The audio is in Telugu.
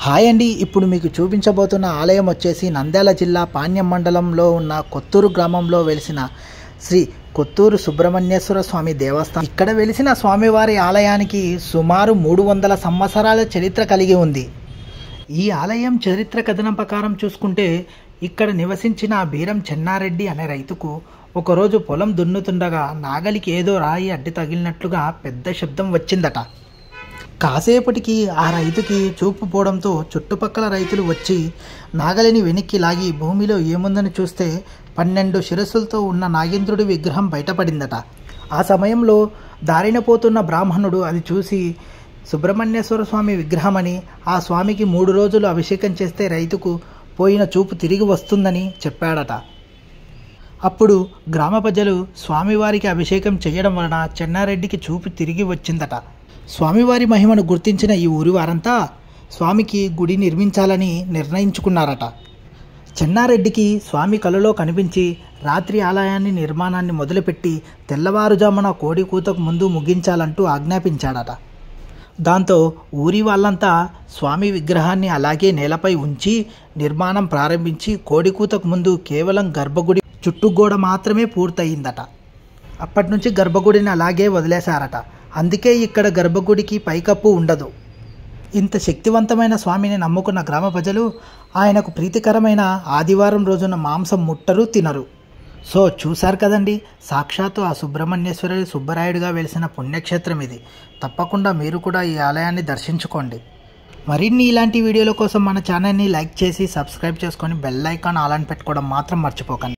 హాయ్ అండి, ఇప్పుడు మీకు చూపించబోతున్న ఆలయం వచ్చేసి నంద్యాల జిల్లా పాణ్యం మండలంలో ఉన్న కొత్తూరు గ్రామంలో వెలిసిన శ్రీ కొత్తూరు సుబ్రహ్మణ్యేశ్వర స్వామి దేవస్థానం. ఇక్కడ వెలిసిన స్వామివారి ఆలయానికి సుమారు 300 సంవత్సరాల చరిత్ర కలిగి ఉంది. ఈ ఆలయం చరిత్ర కథనం ప్రకారం చూసుకుంటే ఇక్కడ నివసించిన బీరం చెన్నారెడ్డి అనే రైతుకు ఒకరోజు పొలం దున్నుతుండగా నాగలికి ఏదో రాయి అడ్డు తగిలినట్లుగా పెద్ద శబ్దం వచ్చిందట. కాసేపటికి ఆ రైతుకి చూపు పోవడంతో చుట్టుపక్కల రైతులు వచ్చి నాగలిని వెనక్కి లాగి భూమిలో ఏముందని చూస్తే 12 శిరస్సులతో ఉన్న నాగేంద్రుడి విగ్రహం బయటపడిందట. ఆ సమయంలో దారిన పోతున్న బ్రాహ్మణుడు అది చూసి సుబ్రహ్మణ్యేశ్వర స్వామి విగ్రహమని, ఆ స్వామికి 3 రోజులు అభిషేకం చేస్తే రైతుకు పోయిన చూపు తిరిగి వస్తుందని చెప్పాడట. అప్పుడు గ్రామ ప్రజలు స్వామివారికి అభిషేకం చేయడం వలన చెన్నారెడ్డికి చూపు తిరిగి వచ్చిందట. స్వామివారి మహిమను గుర్తించిన ఈ ఊరి వారంతా స్వామికి గుడి నిర్మించాలని నిర్ణయించుకున్నారట. చెన్నారెడ్డికి స్వామి కలలో కనిపించి రాత్రి ఆలయాన్ని నిర్మాణాన్ని మొదలుపెట్టి తెల్లవారుజామున కోడి కూతకు ముందు ముగించాలంటూ ఆజ్ఞాపించాడట. దాంతో ఊరి వాళ్ళంతా స్వామి విగ్రహాన్ని అలాగే నేలపై ఉంచి నిర్మాణం ప్రారంభించి కోడి కూతకు ముందు కేవలం గర్భగుడి చుట్టుగోడ మాత్రమే పూర్తయిందట. అప్పటి నుంచి గర్భగుడిని అలాగే వదిలేశారట. అందుకే ఇక్కడ గర్భగుడికి పైకప్పు ఉండదు. ఇంత శక్తివంతమైన స్వామిని నమ్ముకున్న గ్రామ ప్రజలు ఆయనకు ప్రీతికరమైన ఆదివారం రోజున మాంసం ముట్టరు, తినరు. సో చూశారు కదండి, సాక్షాత్తు ఆ సుబ్రహ్మణ్యేశ్వరుడి సుబ్బరాయుడుగా వెలిసిన పుణ్యక్షేత్రం ఇది. తప్పకుండా మీరు కూడా ఈ ఆలయాన్ని దర్శించుకోండి. మరిన్ని ఇలాంటి వీడియోల కోసం మన ఛానల్ని లైక్ చేసి సబ్స్క్రైబ్ చేసుకొని బెల్ ఐకాన్ ఆల్ అని పెట్టుకోవడం మాత్రం మర్చిపోకండి.